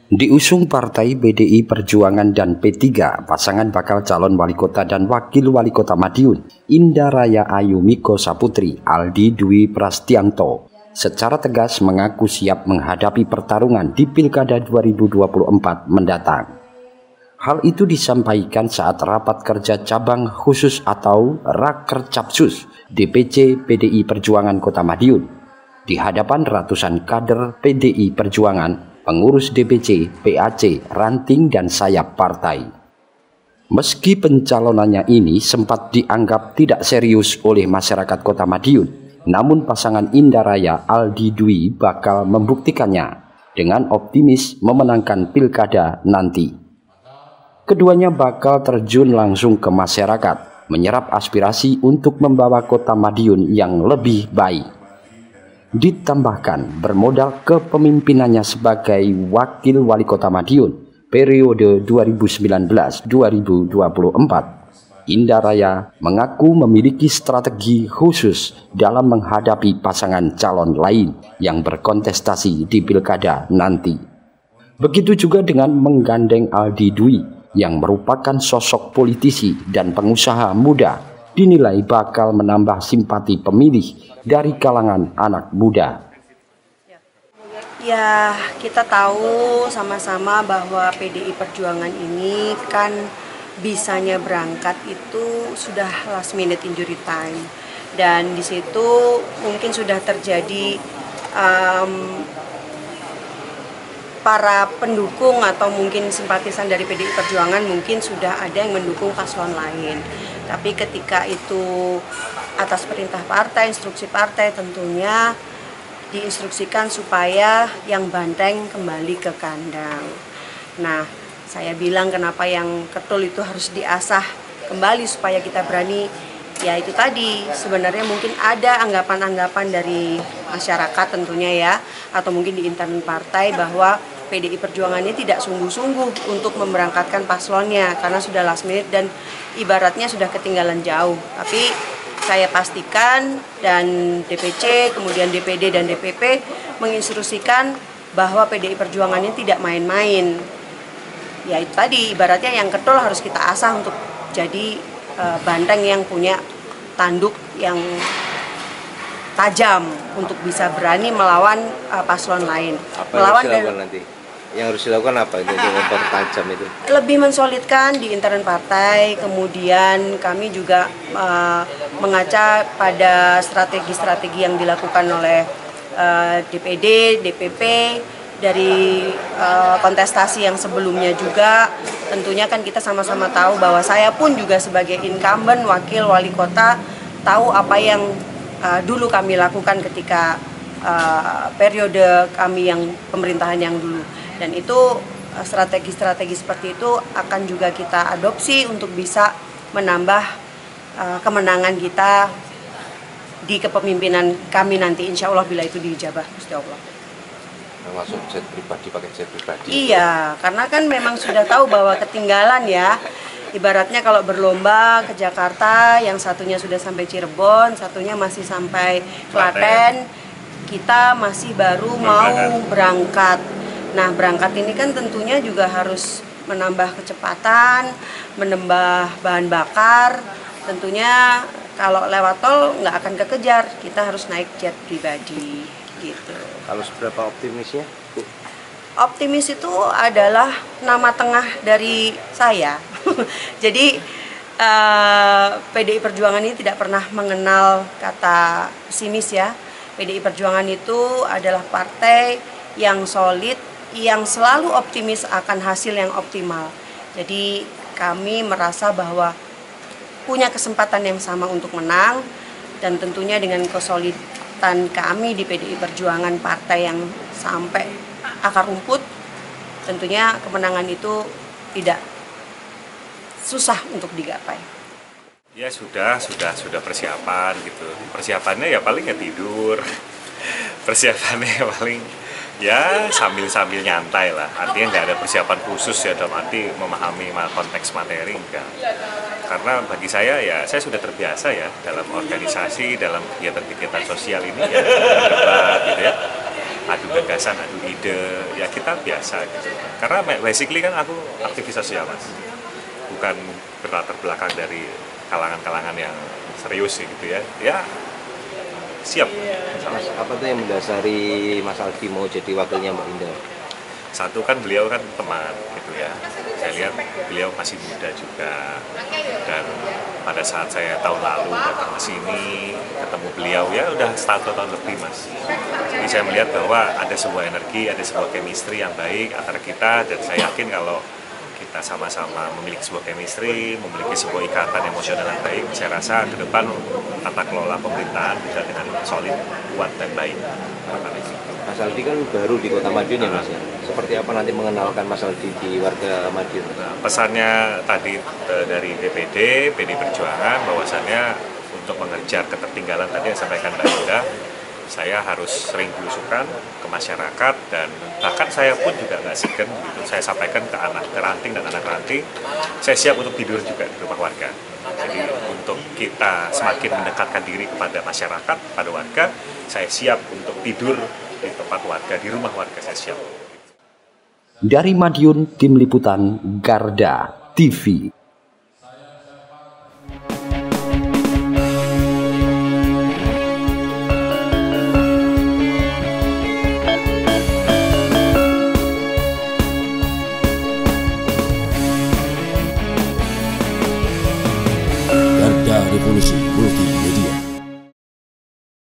Diusung Partai PDI Perjuangan dan P3, pasangan bakal calon wali kota dan wakil wali kota Madiun, Indaraya Ayu Miko Saputri, Aldi Dwi Prastianto, secara tegas mengaku siap menghadapi pertarungan di Pilkada 2024 mendatang. Hal itu disampaikan saat rapat kerja cabang khusus atau Rakercapsus DPC PDI Perjuangan Kota Madiun, di hadapan ratusan kader PDI Perjuangan, pengurus DPC, PAC, ranting dan sayap partai. Meski pencalonannya ini sempat dianggap tidak serius oleh masyarakat Kota Madiun, namun pasangan Indaraya Aldi Dwi bakal membuktikannya dengan optimis memenangkan pilkada nanti. Keduanya bakal terjun langsung ke masyarakat, menyerap aspirasi untuk membawa Kota Madiun yang lebih baik. Ditambahkan bermodal kepemimpinannya sebagai wakil wali kota Madiun periode 2019-2024, Indaraya mengaku memiliki strategi khusus dalam menghadapi pasangan calon lain yang berkontestasi di pilkada nanti. Begitu juga dengan menggandeng Aldi Dwi yang merupakan sosok politisi dan pengusaha muda, dinilai bakal menambah simpati pemilih dari kalangan anak muda. Ya, kita tahu sama-sama bahwa PDI Perjuangan ini kan bisanya berangkat itu sudah last minute injury time, dan di situ mungkin sudah terjadi para pendukung atau mungkin simpatisan dari PDI Perjuangan mungkin sudah ada yang mendukung paslon lain. Tapi ketika itu atas perintah partai, instruksi partai, tentunya diinstruksikan supaya yang banteng kembali ke kandang. Nah, saya bilang kenapa yang ketul itu harus diasah kembali supaya kita berani. Ya itu tadi, sebenarnya mungkin ada anggapan-anggapan dari masyarakat tentunya ya, atau mungkin di internal partai bahwa PDI Perjuangannya tidak sungguh-sungguh untuk memberangkatkan paslonnya karena sudah last minute dan ibaratnya sudah ketinggalan jauh. Tapi saya pastikan dan DPC, kemudian DPD dan DPP menginstruksikan bahwa PDI Perjuangannya tidak main-main. Ya itu tadi, ibaratnya yang ketul harus kita asah untuk jadi banteng yang punya tanduk yang tajam untuk bisa berani melawan paslon lain. Melawan nanti. Yang harus dilakukan apa itu mempertajam itu? Lebih mensolidkan di internal partai, kemudian kami juga mengaca pada strategi-strategi yang dilakukan oleh DPD, DPP dari kontestasi yang sebelumnya juga. Tentunya kan kita sama-sama tahu bahwa saya pun juga sebagai incumbent wakil wali kota tahu apa yang dulu kami lakukan ketika periode kami yang pemerintahan yang dulu. Dan itu strategi-strategi seperti itu akan juga kita adopsi untuk bisa menambah kemenangan kita di kepemimpinan kami nanti, insya Allah bila itu diijabah Gusti Allah. Masuk jet pribadi, pakai jet pribadi. Iya, karena kan memang sudah tahu bahwa ketinggalan ya. Ibaratnya kalau berlomba ke Jakarta, yang satunya sudah sampai Cirebon, satunya masih sampai Klaten, kita masih baru mau berangkat. Nah, berangkat ini kan tentunya juga harus menambah kecepatan, menambah bahan bakar. Tentunya kalau lewat tol nggak akan kekejar, kita harus naik jet pribadi gitu. Kalau seberapa optimisnya? Optimis itu adalah nama tengah dari saya. Jadi PDI Perjuangan ini tidak pernah mengenal kata pesimis ya. PDI Perjuangan itu adalah partai yang solid, yang selalu optimis akan hasil yang optimal. Jadi kami merasa bahwa punya kesempatan yang sama untuk menang, dan tentunya dengan kesolidan kami di PDI Perjuangan, partai yang sampai akar rumput, tentunya kemenangan itu tidak susah untuk digapai. Ya sudah persiapan gitu. Persiapannya ya paling ya tidur. Persiapannya ya paling ya sambil nyantai lah. Artinya nggak ada persiapan khusus ya dalam arti memahami konteks materi enggak. Karena bagi saya ya saya sudah terbiasa ya dalam organisasi, dalam kegiatan-kegiatan sosial ini ya debat gitu ya. Ada adu gagasan, adu ide, ya kita biasa gitu. Karena basically kan aku aktivis sosial Mas, bukan berlatar belakang dari kalangan-kalangan yang serius gitu ya. Ya siap. Mas, apa tuh yang mendasari Mas Aldi mau jadi wakilnya Mbak Indah? Satu kan beliau kan teman gitu ya. Saya lihat beliau masih muda juga, dan pada saat saya tahun lalu datang ke sini ketemu beliau ya udah 1 tahun lebih Mas. Jadi saya melihat bahwa ada sebuah energi, ada sebuah chemistry yang baik antara kita, dan saya yakin kalau kita sama-sama memiliki sebuah chemistry, memiliki sebuah ikatan emosional yang baik, saya rasa ke depan tata kelola pemerintahan bisa dengan solid, kuat dan baik. Mas Aldi kan baru di Kota Madiun ya Mas ya. Seperti apa nanti mengenalkan Mas Aldi di warga Madiun? Nah, pesannya tadi dari DPD, PD Perjuangan, bahwasannya untuk mengejar ketertinggalan tadi yang sampaikan Mbak Indah, saya harus sering belusukan ke masyarakat, dan bahkan saya pun juga nggak segan gitu. Saya sampaikan ke anak ranting dan anak ranting, saya siap untuk tidur juga di rumah warga. Jadi untuk kita semakin mendekatkan diri kepada masyarakat, pada warga, saya siap untuk tidur di tempat warga, di rumah warga, saya siap. Dari Madiun, Tim Liputan Garda TV. Garda Revolusi Multi